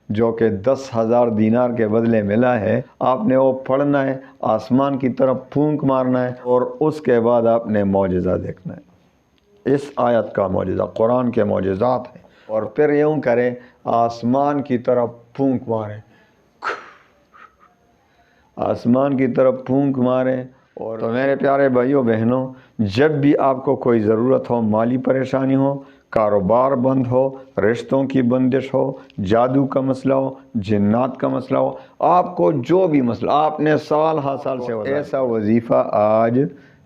جو کہ 10,000 دینار کے بدلے ملا ہے، آپ نے وہ پڑھنا ہے، آسمان کی طرف پھونک مارنا ہے اور اس کے بعد آپ نے معجزہ دیکھنا ہے۔ اس آیت کا معجزہ قرآن کے معجزات ہیں۔ اور پھر یوں کریں، آسمان کی طرف پھونک ماریں، آسمان کی طرف پھونک ماریں۔ اور تو میرے پیارے بھائیوں بہنوں، جب بھی آپ کو کوئی ضرورت ہو، مالی پریشانی ہو، کاروبار بند ہو، رشتوں کی بندش ہو، جادو کا مسئلہ ہو، جنات کا مسئلہ ہو، آپ کو جو بھی مسئلہ، آپ نے سال ہر سال سے ایسا وظیفہ آج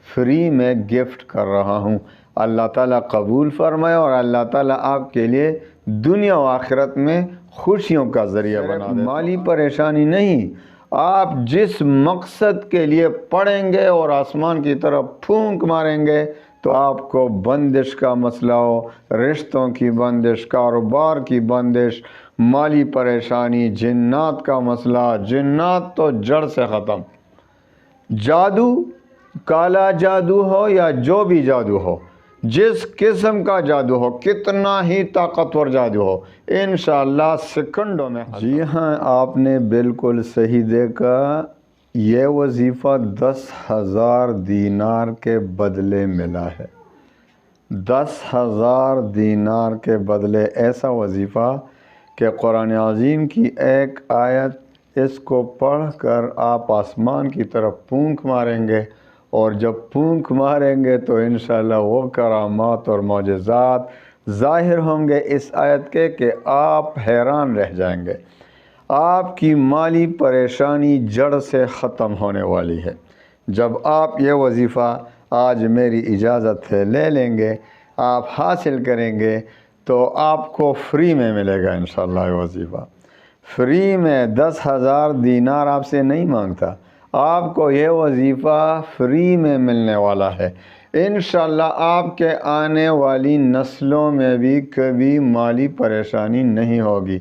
فری میں گفٹ کر رہا ہوں۔ اللہ تعالیٰ قبول فرمائے اور اللہ تعالیٰ آپ کے لیے دنیا و آخرت میں خوشیوں کا ذریعہ بنا دے۔ مالی پریشانی نہیں، آپ جس مقصد کے لیے پڑھیں گے اور آسمان کی طرف پھونک ماریں گے تو آپ کو بندش کا مسئلہ ہو، رشتوں کی بندش، کاروبار کی بندش، مالی پریشانی، جنات کا مسئلہ، جنات تو جڑ سے ختم۔ جادو، کالا جادو ہو یا جو بھی جادو ہو، جس قسم کا جادو ہو، کتنا ہی طاقتور جادو ہو، انشاءاللہ سیکنڈوں میں ختم۔ جی ہاں، آپ نے بالکل صحیح دیکھا، یہ وظیفہ 10,000 دینار کے بدلے ملا ہے۔ 10,000 دینار کے بدلے ایسا وظیفہ کہ قرآن عظیم کی ایک آیت، اس کو پڑھ کر آپ آسمان کی طرف پھونک ماریں گے اور جب پھونک ماریں گے تو انشاءاللہ وہ کرامات اور معجزات ظاہر ہوں گے اس آیت کے کہ آپ حیران رہ جائیں گے۔ آپ کی مالی پریشانی جڑ سے ختم ہونے والی ہے۔ جب آپ یہ وظیفہ آج میری اجازت ہے لے لیں گے، آپ حاصل کریں گے تو آپ کو فری میں ملے گا انشاءاللہ یہ وظیفہ۔ فری میں 10,000 دینار آپ سے نہیں مانگتا، آپ کو یہ وظیفہ فری میں ملنے والا ہے۔ انشاءاللہ آپ کے آنے والی نسلوں میں بھی کبھی مالی پریشانی نہیں ہوگی۔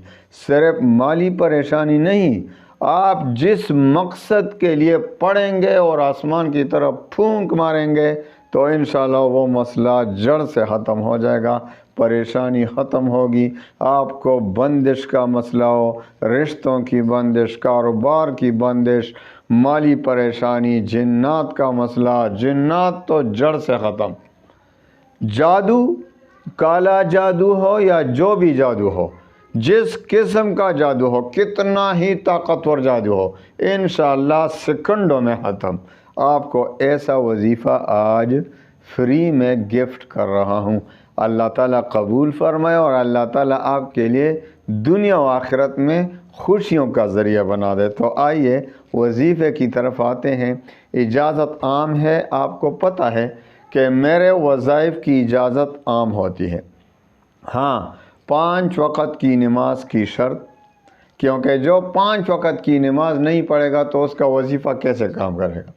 صرف مالی پریشانی نہیں، آپ جس مقصد کے لیے پڑھیں گے اور آسمان کی طرف پھونک ماریں گے تو انشاءاللہ وہ مسئلہ جڑ سے ختم ہو جائے گا، پریشانی ختم ہوگی۔ آپ کو بندش کا مسئلہ ہو، رشتوں کی بندش، کاروبار کی بندش، مالی پریشانی، جنات کا مسئلہ، جنات تو جڑ سے ختم۔ جادو، کالا جادو ہو یا جو بھی جادو ہو، جس قسم کا جادو ہو، کتنا ہی طاقتور جادو ہو، انشاءاللہ سیکنڈوں میں ختم۔ آپ کو ایسا وظیفہ آج فری میں گفٹ کر رہا ہوں۔ اللہ تعالیٰ قبول فرمائے اور اللہ تعالیٰ آپ کے لیے دنیا و آخرت میں خوشیوں کا ذریعہ بنا دے۔ تو آئیے وظیفے کی طرف آتے ہیں۔ اجازت عام ہے، آپ کو پتہ ہے کہ میرے وظائف کی اجازت عام ہوتی ہے۔ ہاں، 5 وقت کی نماز کی شرط، کیونکہ جو 5 وقت کی نماز نہیں پڑھے گا تو اس کا وظیفہ کیسے کام کرے گا؟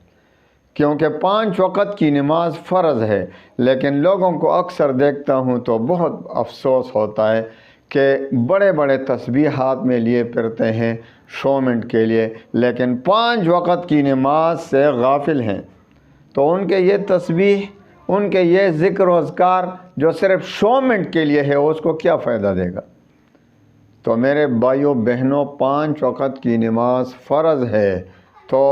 کیونکہ 5 وقت کی نماز فرض ہے، لیکن لوگوں کو اکثر دیکھتا ہوں تو بہت افسوس ہوتا ہے کہ بڑے بڑے تسبیح ہاتھ میں لیے پھرتے ہیں شو منٹ کے لیے، لیکن 5 وقت کی نماز سے غافل ہیں۔ تو ان کے یہ تسبیح، ان کے یہ ذکر و اذکار جو صرف شو منٹ کے لیے ہے، اس کو کیا فائدہ دے گا؟ تو میرے بھائیوں بہنوں، 5 وقت کی نماز فرض ہے، تو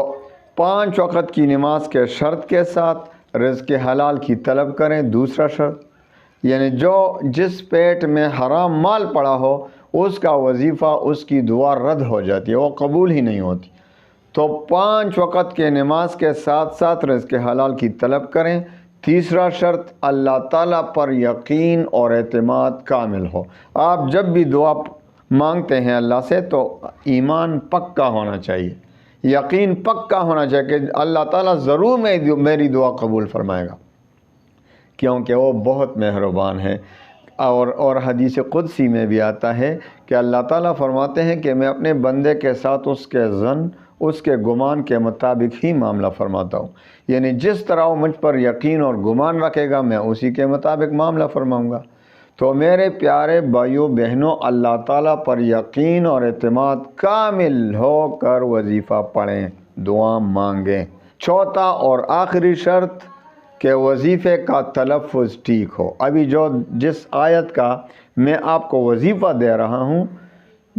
5 وقت کی نماز کے شرط کے ساتھ رزق حلال کی طلب کریں۔ دوسرا شرط، یعنی جس پیٹ میں حرام مال پڑا ہو، اس کا وظیفہ، اس کی دعا رد ہو جاتی ہے، وہ قبول ہی نہیں ہوتی۔ تو 5 وقت کے نماز کے ساتھ ساتھ رزق حلال کی طلب کریں۔ تیسرا شرط، اللہ تعالیٰ پر یقین اور اعتماد کامل ہو۔ آپ جب بھی دعا مانگتے ہیں اللہ سے تو ایمان پکا ہونا چاہیے، یقین پکا ہونا چاہیے کہ اللہ تعالیٰ ضرور میری دعا قبول فرمائے گا، کیونکہ وہ بہت مہربان ہے۔ اور حدیث قدسی میں بھی آتا ہے کہ اللہ تعالیٰ فرماتے ہیں کہ میں اپنے بندے کے ساتھ اس کے ظن، اس کے گمان کے مطابق ہی معاملہ فرماتا ہوں، یعنی جس طرح وہ مجھ پر یقین اور گمان رکھے گا میں اسی کے مطابق معاملہ فرماؤں گا۔ تو میرے پیارے بھائیوں بہنوں، اللہ تعالیٰ پر یقین اور اعتماد کامل ہو کر وظیفہ پڑھیں، دعا مانگیں۔ چوتھا اور آخری شرط کہ وظیفے کا تلفظ ٹھیک ہو۔ ابھی جس آیت کا میں آپ کو وظیفہ دے رہا ہوں،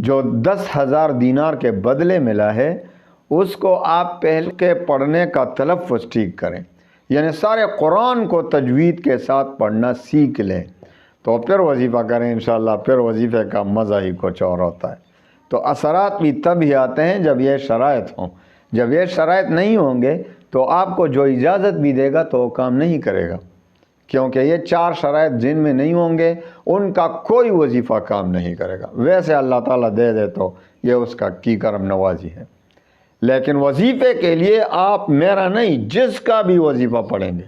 جو 10,000 دینار کے بدلے ملا ہے اس کو آپ پہلے کے پڑھنے کا تلفظ ٹھیک کریں، یعنی سارے قرآن کو تجوید کے ساتھ پڑھنا سیکھ لیں، تو پھر وظیفہ کریں انشاءاللہ، پھر وظیفے کا مزہ ہی کچھ اور ہوتا ہے۔ تو اثرات بھی تب ہی آتے ہیں جب یہ شرائط ہوں، جب یہ شرائط نہیں ہوں گے تو آپ کو جو اجازت بھی دے گا تو وہ کام نہیں کرے گا، کیونکہ یہ 4 شرائط جن میں نہیں ہوں گے ان کا کوئی وظیفہ کام نہیں کرے گا۔ ویسے اللہ تعالیٰ دے دے تو یہ اس کا کی کرم نوازی ہے، لیکن وظیفے کے لیے آپ میرا نہیں جس کا بھی وظیفہ پڑھیں گے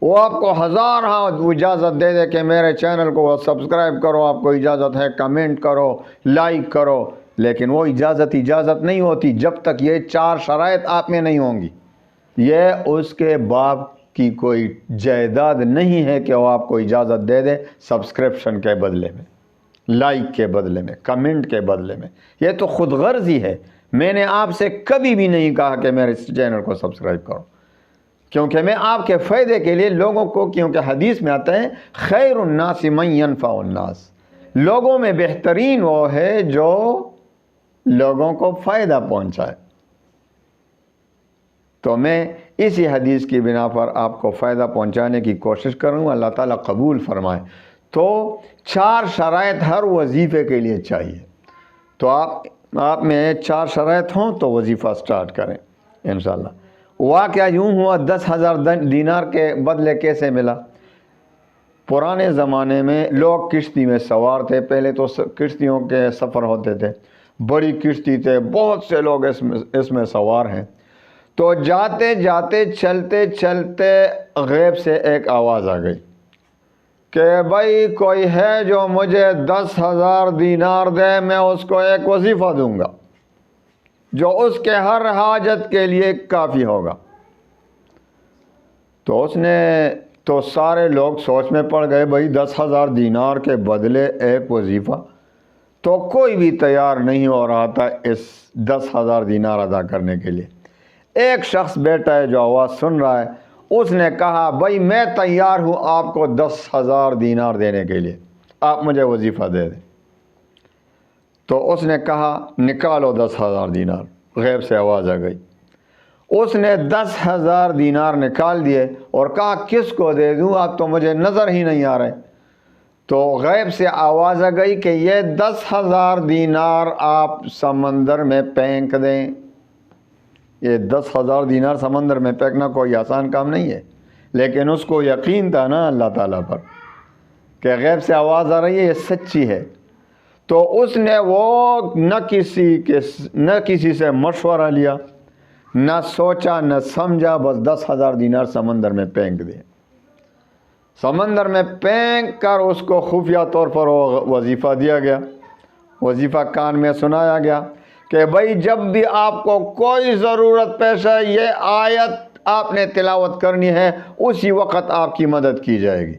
وہ آپ کو ہزار اجازت دے دے کہ میرے چینل کو سبسکرائب کرو، آپ کو اجازت ہے کمنٹ کرو، لائک کرو، لیکن وہ اجازت نہیں ہوتی جب تک یہ 4 شرائط آپ میں نہیں ہوں گی۔ یہ اس کے باپ کی کوئی جائیداد نہیں ہے کہ وہ آپ کو اجازت دے دے سبسکرپشن کے بدلے میں، لائک کے بدلے میں، کمنٹ کے بدلے میں۔ یہ تو خود غرضی ہے۔ میں نے آپ سے کبھی بھی نہیں کہا کہ میرے چینل کو سبسکرائب کرو، کیونکہ میں آپ کے فائدے کے لیے لوگوں کو، کیونکہ حدیث میں آتا ہے خیر الناس من ینفع الناس، لوگوں میں بہترین وہ ہے جو لوگوں کو فائدہ پہنچائے۔ تو میں اسی حدیث کی بنا پر آپ کو فائدہ پہنچانے کی کوشش کروں، اللہ تعالیٰ قبول فرمائے۔ تو 4 شرائط ہر وظیفے کے لیے چاہیے، تو آپ میں 4 شرائط ہوں تو وظیفہ سٹارٹ کریں انشاءاللہ۔ واقعہ یوں ہوا، 10,000 دینار کے بدلے کیسے ملا؟ پرانے زمانے میں لوگ کشتی میں سوار تھے، پہلے تو کشتیوں کے سفر ہوتے تھے، بڑی کشتی تھے، بہت سے لوگ اس میں سوار ہیں۔ تو جاتے جاتے چلتے چلتے غیب سے ایک آواز آ گئی کہ بھائی کوئی ہے جو مجھے 10,000 دینار دے، میں اس کو ایک وظیفہ دوں گا جو اس کے ہر حاجت کے لیے کافی ہوگا۔ تو سارے لوگ سوچ میں پڑ گئے، بھائی 10,000 دینار کے بدلے ایک وظیفہ، تو کوئی بھی تیار نہیں ہو رہا تھا اس 10,000 دینار ادا کرنے کے لیے۔ ایک شخص بیٹا ہے جو آواز سن رہا ہے، اس نے کہا بھائی میں تیار ہوں آپ کو 10,000 دینار دینے کے لیے، آپ مجھے وظیفہ دے دیں۔ تو اس نے کہا نکالو 10,000 دینار، غیب سے آواز آ گئی۔ اس نے 10,000 دینار نکال دیے اور کہا کس کو دے دوں، آپ تو مجھے نظر ہی نہیں آ رہے۔ تو غیب سے آواز آ گئی کہ یہ 10,000 دینار آپ سمندر میں پھینک دیں۔ یہ 10,000 دینار سمندر میں پھینکنا کوئی آسان کام نہیں ہے، لیکن اس کو یقین تھا نا اللہ تعالیٰ پر کہ غیب سے آواز آ رہی ہے، یہ سچی ہے۔ تو اس نے وہ نہ کسی سے مشورہ لیا، نہ سوچا نہ سمجھا، بس 10,000 دینار سمندر میں پھینک دے۔ سمندر میں پھینک کر اس کو خفیہ طور پر وظیفہ دیا گیا، وظیفہ کان میں سنایا گیا کہ بھائی جب بھی آپ کو کوئی ضرورت پیش ہے، یہ آیت آپ نے تلاوت کرنی ہے، اسی وقت آپ کی مدد کی جائے گی۔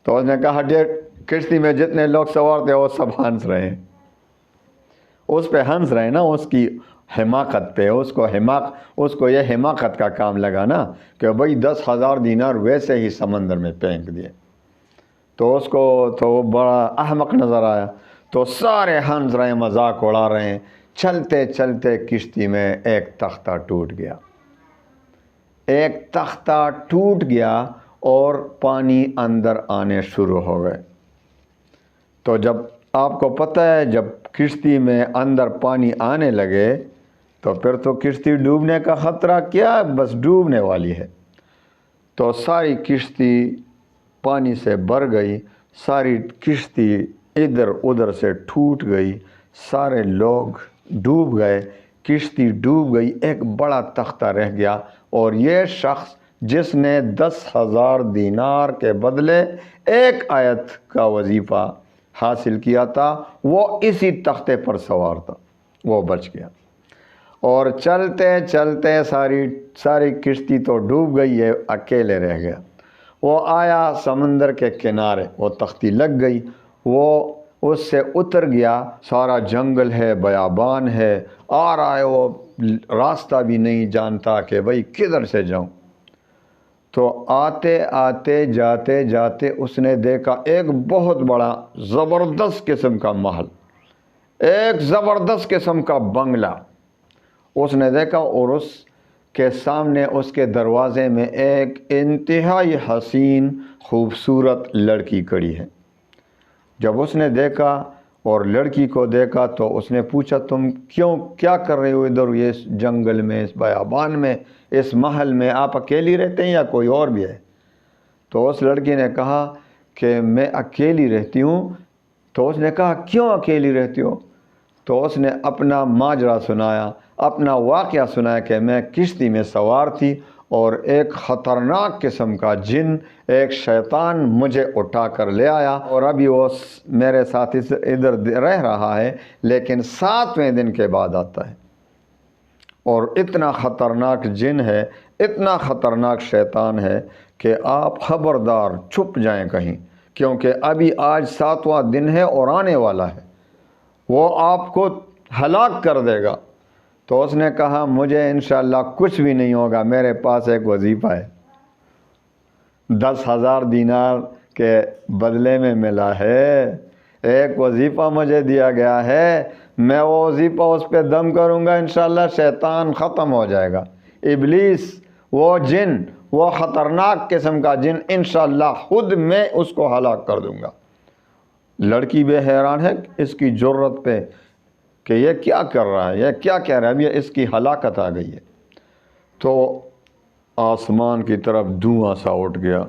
تو اس نے کہا کشتی میں جتنے لوگ سوار تھے وہ سب ہنس رہے ہیں، اس پہ ہنس رہے ہیں نا، اس کی حماقت پہ، اس کو یہ حماقت کا کام لگا نا کہ بھائی 10,000 دینار ویسے ہی سمندر میں پھینک دیے، تو اس کو تو وہ بڑا احمق نظر آیا۔ تو سارے ہنس رہے ہیں، مذاق اڑا رہے ہیں۔ چلتے چلتے کشتی میں ایک تختہ ٹوٹ گیا، ایک تختہ ٹوٹ گیا اور پانی اندر آنے شروع ہو گئے۔ تو جب آپ کو پتہ ہے جب کشتی میں اندر پانی آنے لگے تو پھر تو کشتی ڈوبنے کا خطرہ کیا، بس ڈوبنے والی ہے۔ تو ساری کشتی پانی سے بھر گئی، ساری کشتی ادھر ادھر سے ٹوٹ گئی، سارے لوگ ڈوب گئے، کشتی ڈوب گئی، ایک بڑا تختہ رہ گیا۔ اور یہ شخص جس نے 10,000 دینار کے بدلے ایک آیت کا وظیفہ حاصل کیا تھا، وہ اسی تختے پر سوار تھا، وہ بچ گیا۔ اور چلتے چلتے ساری کشتی تو ڈوب گئی ہے، اکیلے رہ گیا۔ وہ آیا سمندر کے کنارے، وہ تختی لگ گئی، وہ اس سے اتر گیا، سارا جنگل ہے، بیابان ہے، آ رہا ہے، وہ راستہ بھی نہیں جانتا کہ بھائی کدھر سے جاؤں۔ تو آتے آتے جاتے اس نے دیکھا ایک بہت بڑا زبردست قسم کا محل، ایک زبردست قسم کا بنگلہ اس نے دیکھا، اور اس کے سامنے اس کے دروازے میں ایک انتہائی حسین خوبصورت لڑکی کھڑی ہے۔ جب اس نے دیکھا اور لڑکی کو دیکھا تو اس نے پوچھا، تم کیا کر رہے ہو ادھر، یہ اس جنگل میں، اس بیابان میں، اس محل میں آپ اکیلی رہتے ہیں یا کوئی اور بھی ہے؟ تو اس لڑکی نے کہا کہ میں اکیلی رہتی ہوں۔ تو اس نے کہا کیوں اکیلی رہتی ہو؟ تو اس نے اپنا ماجرا سنایا، اپنا واقعہ سنایا کہ میں کشتی میں سوار تھی اور ایک خطرناک قسم کا جن، ایک شیطان مجھے اٹھا کر لے آیا، اور ابھی وہ میرے ساتھ ادھر رہ رہا ہے، لیکن 7ویں دن کے بعد آتا ہے، اور اتنا خطرناک جن ہے، اتنا خطرناک شیطان ہے کہ آپ خبردار چھپ جائیں کہیں، کیونکہ ابھی آج 7واں دن ہے اور آنے والا ہے، وہ آپ کو ہلاک کر دے گا۔ تو اس نے کہا مجھے انشاءاللہ کچھ بھی نہیں ہوگا، میرے پاس ایک وظیفہ ہے، 10,000 دینار کے بدلے میں ملا ہے، ایک وظیفہ مجھے دیا گیا ہے، میں وہ وظیفہ اس پہ دم کروں گا، انشاءاللہ شیطان ختم ہو جائے گا، ابلیس، وہ جن، وہ خطرناک قسم کا جن، انشاءاللہ خود میں اس کو ہلاک کر دوں گا۔ لڑکی بے حیران ہے اس کی جرت پہ کہ یہ کیا کر رہا ہے، یہ کیا کہہ رہا ہے، اب یہ اس کی ہلاکت آ گئی ہے۔ تو آسمان کی طرف دھواں سا اٹھ گیا،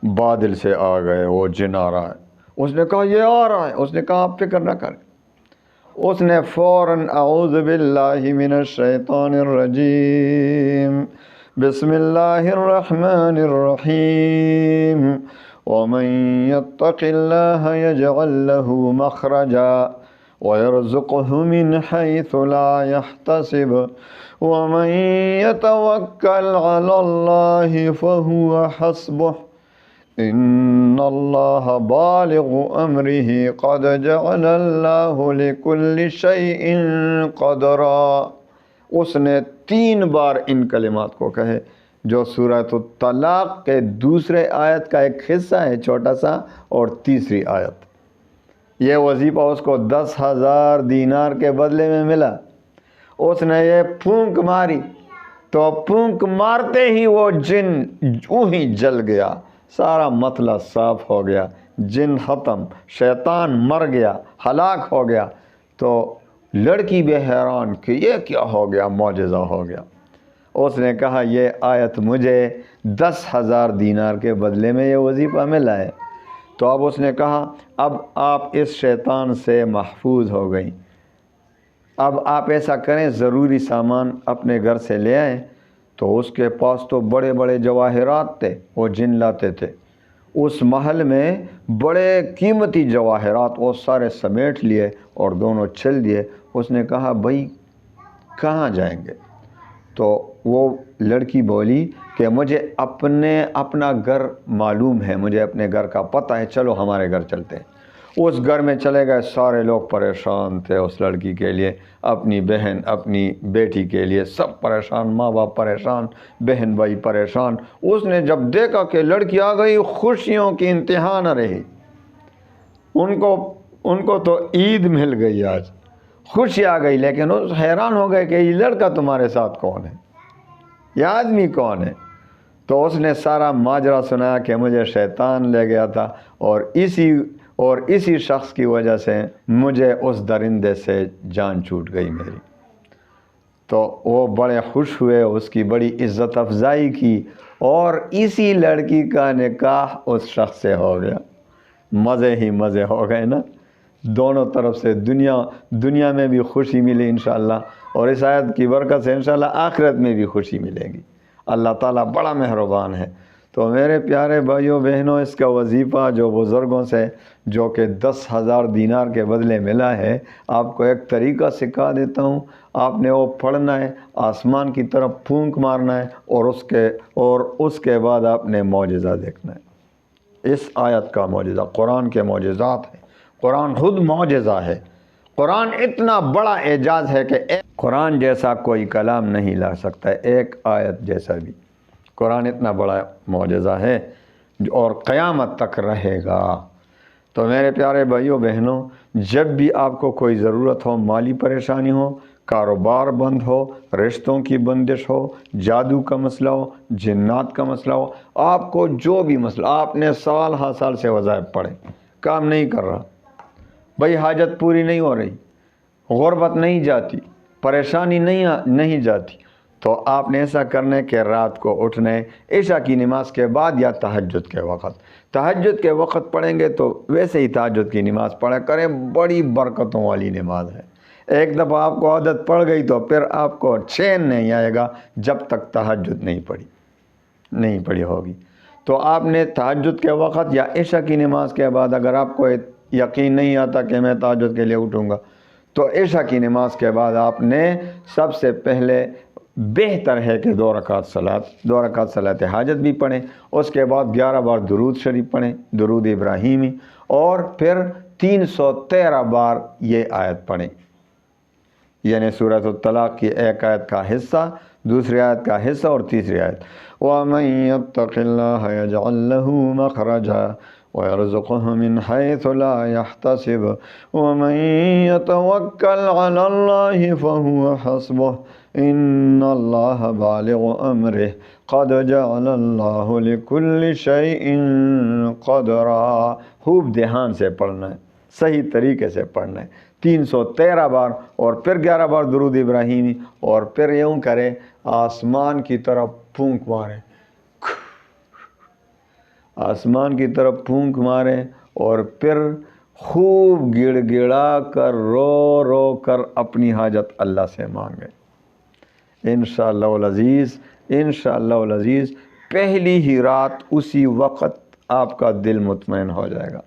بادل سے آ گئے، وہ جن آ رہا ہے۔ اس نے کہا یہ آ رہا ہے، اس نے کہا آپ فکر نہ کریں۔ اس نے فوراً اعوذ باللہ من الشیطان الرجیم، بسم اللہ الرحمن الرحیم، ومن يتق اللہ یجعل له مخرجا ويرزقه من حيث لا يحتسب ومن يتوكل على الله فهو حسبه ان اللہ بالغ امرہ قد جعل اللہ لکل شیء قدرا۔ اس نے 3 بار ان کلمات کو کہے، جو سورۃ الطلاق کے دوسرے آیت کا ایک حصہ ہے چھوٹا سا، اور تیسری آیت۔ یہ وظیفہ اس کو 10,000 دینار کے بدلے میں ملا۔ اس نے یہ پھونک ماری تو پھونک مارتے ہی وہ جن وہیں جل گیا، سارا مسئلہ صاف ہو گیا، جن ختم، شیطان مر گیا، ہلاک ہو گیا۔ تو لڑکی بے حیران کہ یہ کیا ہو گیا، معجزہ ہو گیا۔ اس نے کہا یہ آیت مجھے 10,000 دینار کے بدلے میں یہ وظیفہ ملا ہے۔ تو اب اس نے کہا اب آپ اس شیطان سے محفوظ ہو گئیں، اب آپ ایسا کریں ضروری سامان اپنے گھر سے لے آئیں۔ تو اس کے پاس تو بڑے بڑے جواہرات تھے، وہ جن لاتے تھے، اس محل میں بڑے قیمتی جواہرات وہ سارے سمیٹ لیے اور دونوں چل دیے۔ اس نے کہا بھائی کہاں جائیں گے؟ تو وہ لڑکی بولی کہ مجھے اپنا گھر معلوم ہے، مجھے اپنے گھر کا پتہ ہے، چلو ہمارے گھر چلتے ہیں۔ اس گھر میں چلے گئے، سارے لوگ پریشان تھے اس لڑکی کے لیے، اپنی بہن، اپنی بیٹی کے لیے، سب پریشان، ماں باپ پریشان، بہن بھائی پریشان۔ اس نے جب دیکھا کہ لڑکی آ گئی، خوشیوں کی انتہا نہ رہی۔ ان کو تو عید مل گئی، آج خوشی آ گئی، لیکن اس حیران ہو گئے کہ یہ لڑکا تمہارے ساتھ کون ہے، یہ آدمی کون ہے؟ تو اس نے سارا ماجرا سنایا کہ مجھے شیطان لے گیا تھا، اور اسی شخص کی وجہ سے مجھے اس درندے سے جان چھوٹ گئی میری۔ تو وہ بڑے خوش ہوئے، اس کی بڑی عزت افزائی کی، اور اسی لڑکی کا نکاح اس شخص سے ہو گیا۔ مزے ہی مزے ہو گئے نا، دونوں طرف سے دنیا میں بھی خوشی ملی انشاءاللہ، اور اس آیت کی برکت سے انشاءاللہ آخرت میں بھی خوشی ملے گی۔ اللہ تعالیٰ بڑا مہربان ہے۔ تو میرے پیارے بھائیوں بہنوں، اس کا وظیفہ جو بزرگوں سے، جو کہ 10,000 دینار کے بدلے ملا ہے، آپ کو ایک طریقہ سکھا دیتا ہوں۔ آپ نے وہ پڑھنا ہے، آسمان کی طرف پھونک مارنا ہے، اور اس کے بعد آپ نے معجزہ دیکھنا ہے۔ اس آیت کا معجزہ، قرآن کے معجزات ہیں، قرآن خود معجزہ ہے۔ قرآن اتنا بڑا اعجاز ہے کہ قرآن جیسا کوئی کلام نہیں لا سکتا ہے، ایک آیت جیسا بھی۔ قرآن اتنا بڑا معجزہ ہے اور قیامت تک رہے گا۔ تو میرے پیارے بھائیوں بہنوں، جب بھی آپ کو کوئی ضرورت ہو، مالی پریشانی ہو، کاروبار بند ہو، رشتوں کی بندش ہو، جادو کا مسئلہ ہو، جنات کا مسئلہ ہو، آپ کو جو بھی مسئلہ، آپ نے سال ہر سال سے وظائف پڑھے، کام نہیں کر رہا، بھئی حاجت پوری نہیں ہو رہی، غربت نہیں جاتی، پریشانی نہیں جاتی، تو آپ نے ایسا کرنا ہے کہ رات کو اٹھنا ہے عشاء کی نماز کے بعد یا تہجد کے وقت۔ تہجد کے وقت پڑھیں گے تو ویسے ہی تہجد کی نماز پڑھا کریں، بڑی برکتوں والی نماز ہے۔ ایک دفعہ آپ کو عادت پڑ گئی تو پھر آپ کو چین نہیں آئے گا جب تک تہجد نہیں پڑھی ہوگی۔ تو آپ نے تہجد کے وقت یا عشاء کی نماز کے بعد، اگر آپ کو یقین نہیں آتا کہ میں تہجد کے لیے اٹھوں گا، تو عشاء کی نماز کے بعد آپ نے سب سے پہلے بہتر ہے کہ 2 رکعت صلاۃ حاجت بھی پڑھیں، اس کے بعد 11 بار درود شریف پڑھیں، درود ابراہیمی، اور پھر 313 بار یہ آیت پڑھیں، یعنی سورۃ الطلاق کی ایک آیت کا حصہ، دوسری آیت کا حصہ اور تیسری آیت۔ وَمَن يَتَّقِ اللَّهَ يَجْعَل لَّهُ مَخْرَجًا وَيَرْزُقْهُ مِنْ حَيْثُ لَا يَحْتَسِبُ وَمَن يَتَوَكَّلْ عَلَى اللَّهِ فَهُوَ حَسْبُهُ إِنَّ اللَّهَ بَالِغُ أَمْرِهِ قَدْ جَعَلَ اللَّهُ لِكُلِّ شَيْءٍ قَدْرًا۔ خوب دھیان سے پڑھنا ہے، صحیح طریقے سے پڑھنا ہے، 313 بار، اور پھر 11 بار درود ابراہیمی، اور پھر یوں کرے آسمان کی طرف پھونک مارے، آسمان کی طرف پھونک مارے، اور پھر خوب گڑ گڑا کر رو کر اپنی حاجت اللہ سے مانگے۔ انشاءاللہ العزیز پہلی ہی رات اسی وقت آپ کا دل مطمئن ہو جائے گا،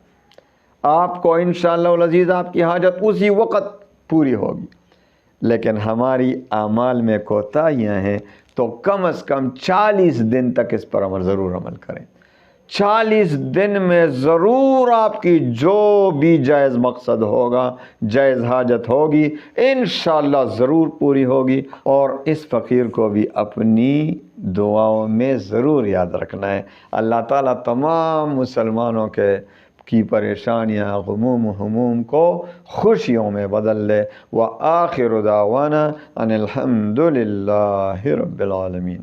آپ کو انشاءاللہ العزیز آپ کی حاجت اسی وقت پوری ہوگی۔ لیکن ہماری اعمال میں کوتاہیاں ہیں، تو کم از کم 40 دن تک اس پر ضرور عمل کریں۔ 40 دن میں ضرور آپ کی جو بھی جائز مقصد ہوگا، جائز حاجت ہوگی، انشاءاللہ ضرور پوری ہوگی۔ اور اس فقیر کو بھی اپنی دعاؤں میں ضرور یاد رکھنا ہے۔ اللہ تعالیٰ تمام مسلمانوں کی پریشانیاں، غموم و ہموم کو خوشیوں میں بدل لے۔ وآخر دعوانا ان الحمد للہ رب العالمین۔